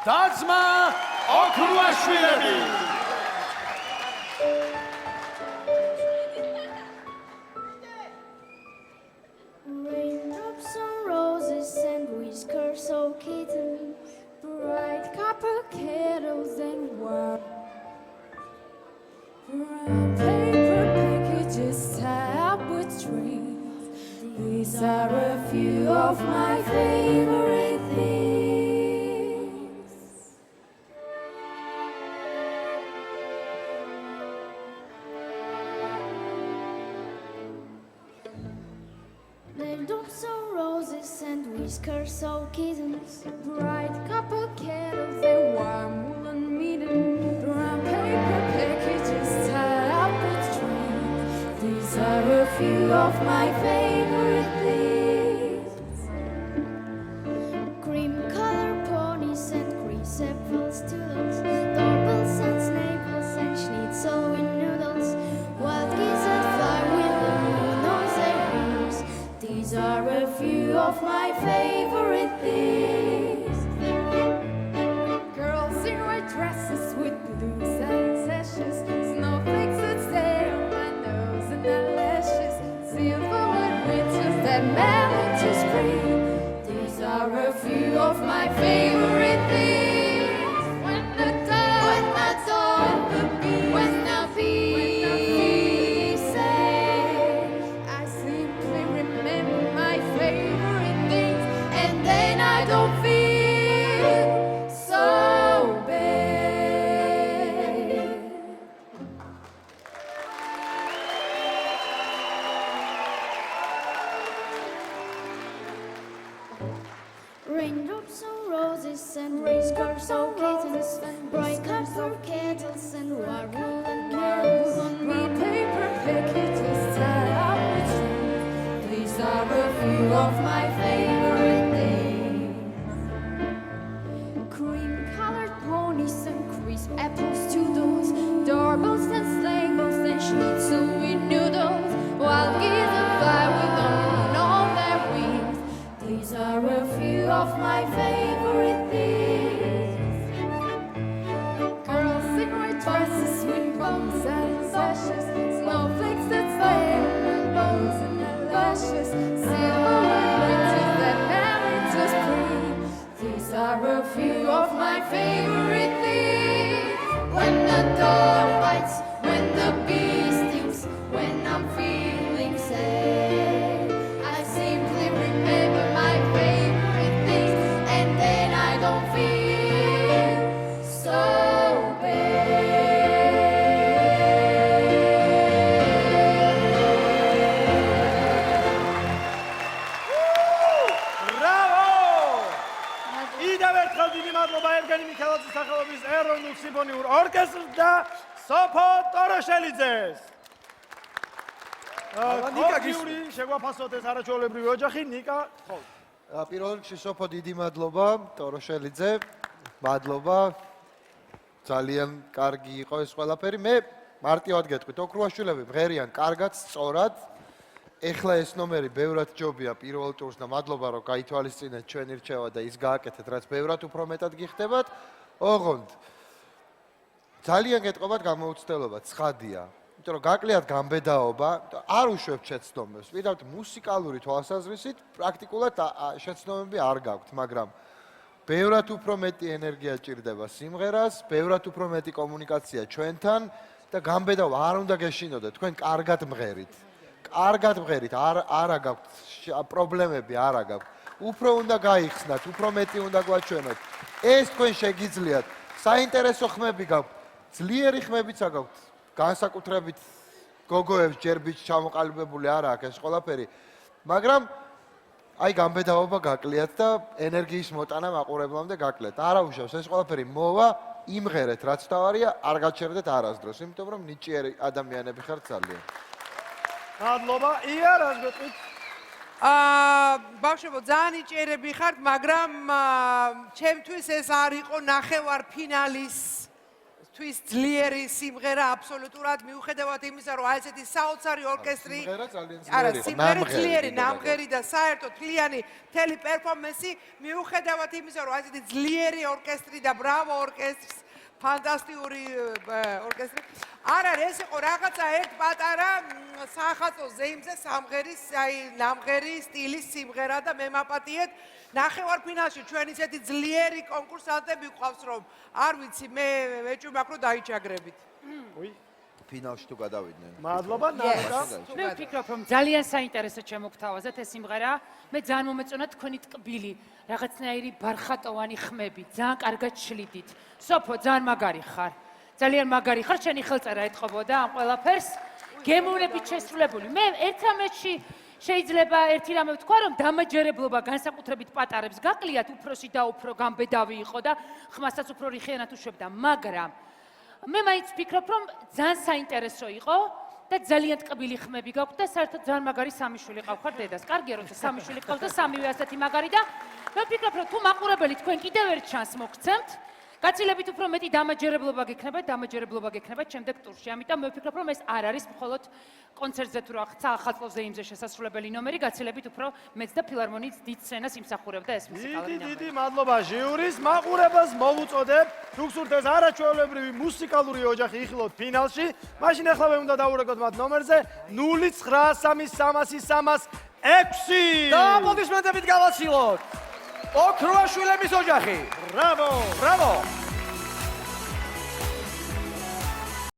დაძმა ოქრუაშვილები. Raindrops on roses and whiskers of kittens, bright copper kettles and warm brown paper packages tied up with strings. These are a few of my favorite things. Raindrops on roses and whiskers of kittens, bright copper kettles and warm woolen mittens, brown paper packages tied up with strings. These are a few of my favorite things. Cream-colored ponies and chrysapples toodles, doorbells and snapels and schnitzel with noodles, wild geese that fly with the moon on their wings. These are a few of my favorite things. Girls in white dresses with blues and sashes, snowflakes that stay on my nose and eyelashes, silverwood winters that melt into spring. These are a few of my favorite things. When the bee sings, I simply remember my favorite things, and then I don't feel so bad. Raindrops on roses and whiskers of kittens, bright copper kettles and warm woolen mittens, brown paper packages tied up with strings. These are a few of my favorite things. Cream-colored ponies and crisp apples toodles, doorbells and sleigh bells and schnitzel with noodles, wild geese that fly with the moon on their wings. These are a few of my favorite things. Girls in white dresses with bows and sashes, snowflakes that stay on their bows and eyelashes, silverwood winters that melt into spring. These are a few of my favorite things. When the dog bites, when the bee stings, when I'm feeling sad, I simply remember my favorite things, and then I don't feel so ერგენი მიქელაძის სახელობის ეროვნულ სიმფონიურ ორკესტრს და სოფო ტოროშელიძეს. ნიკა შეგვაფასოთ ეს არაჩვეულებრივი ოჯახი. ნიკა, ხო. პირველ რიგში სოფო დიდი მადლობა, ტოროშელიძე. მადლობა. ძალიან კარგი იყო ეს ყველაფერი. მე მარტივად გეტყვით, ოქრუაშვილები მღერიან კარგად, სწორად. ეხლა ეს ნომერი ბევრად ჯობია პირველ ტურს და მადლობა რომ გაითვალისწინეთ ჩვენი რჩევა და ის გააკეთეთ რაც ბევრად უფრო მეტად გიხდებათ. ოღონდ ძალიან გეტყობათ გამოუცდელობა, ცხადია. იმიტომ რომ გაკლიათ გამბედაობა, არ უშვებთ შეცდომებს. ვიდრე მუსიკალური თვალსაზრისით პრაქტიკულად შეცდომები არ გაქვთ, მაგრამ ბევრად უფრო მეტი ენერგია ჭირდება სიმღერას, ბევრად უფრო მეტი კომუნიკაცია ჩვენთან და გამბედაობა არ უნდა გეშინოდეთ, თქვენ კარგად მღერით. კარგად მღერით, არა გაქვთ პრობლემები, არა გაქვთ. უფრო უნდა გაიხსნათ, უფრო მეტი უნდა გვაჩვენოთ. ეს თქვენ შეგიძლიათ. საინტერესო ხმები გაქვთ, ძლიერი ხმებიც გაქვთ. განსაკუთრებით გოგოებს ჯერ ბიჭ ჩამოყალიბებული არა აქვს ეს ყველაფერი. მაგრამ აი გამბედაობა გაკლიათ და ენერგიის მოტანა მაყურებლამდე გაკლიათ. არა უშავს ეს ყველაფერი მოვა, იმღერეთ რაც თავარია, არ გაჩერდეთ არასდროს, იმიტომ რომ ნიჭიერი ადამიანები ხართ ძალიან. მადლობა. ია, რას გეტყვით? ბავშვებო, ძალიან იჭერები ხართ, მაგრამ ჩემთვის ეს არ იყო ნახევარ ფინალის თვის ძლიერი სიმღერა აბსოლუტურად მიუხედავად იმისა, რომ ესეთი საოცარი ორკესტრი სიმღერა ძალიან არა, ძლიერი იყო, სიმღერა ნამღერი ძლიერი, კიდევ ნამღერი და საერთოდ თლიანი მთელი პერფორმანსი მიუხედავად იმისა, რომ ესეთი ძლიერი ორკესტრი და ბრავო ორკესტრს ფანტასტიკური ორკესტრი. არ არის, ეს იყო რაღაცა ერთ პატარა სახალხო ზეიმზე სამღერის, აი ნამღერი სტილის სიმღერა და მე მაპატიეთ ნახევარფინალში ჩვენ ისეთი ძლიერი კონკურსანტები გვყავს, რომ არ ვიცი, მე ვეჭვმაქ რომ დაიჩაგრებით. ფინალში თუ გადავიდნენ. მადლობა ნანიკა. მე ვფიქრობ, რომ ძალიან საინტერესო ჩემოგთავაზეთ ეს სიმღერა. მე ძალიან მომეწონა თქვენი ტკბილი, რაღაცნაირი ბარხატოვანი ხმები, ძალიან კარგად შლიდით. სოფო, ძალიან მაგარი ხარ. ძალიან მაგარი ხარ, შენი ხელწერა ეთყობოდა ამ ყველაფერს. გემოვნებით შესრულებული. მე ერთ რამეში შეიძლება ერთი რამე ვთქვა, რომ დამაჯერებლობა განსაკუთრებით პატარებს გაყლიათ, უფროსი და უფრო გამბედავი იყო და ხმასაც უფრო რიხიანად უშვებდა, მაგრამ მე მაინც ვფიქრობ, რომ ძალიან საინტერესო იყო და ძალიან ტკბილი ხმები გაქვთ და საერთოდ ძალიან მაგარი სამი შვილი ყავხარ დედას. კარგია, როცა სამი შვილი ყავს და სამივე ასეთი მაგარი და მე ვფიქრობ, რომ თუ მაყურებელი თქვენ კიდევ ერთ ჩანს მოგცემთ, გაცილებით უფრო მეტი დამაჯერებლობა გექნებათ შემდეგ ტურში. ამიტომ მე ვფიქრობ, რომ ეს არ არის მხოლოდ კონცერტზე თუ რაღაცა ახალ ზეიმზე შესასრულებელი ნომერი, გაცილებით უფრო მეც და ფილარმონიის დიდ სცენას იმსახურებდა ეს მუსიკალური ნომერი. დიდი მადლობა ჟიურის მაყურებელს მოვუწოდებ. თუ გსურთ ეს არაჩვეულებრივი მუსიკალური ოჯახი იხილოთ ფინალში, მაშინ ახლა უნდა დავურეკოთ მათ ნომერზე 0933336. და აპლოდისმენტებით გავაცილოთ ოქროაშვილების ოჯახი. ბრავო! ბრავო!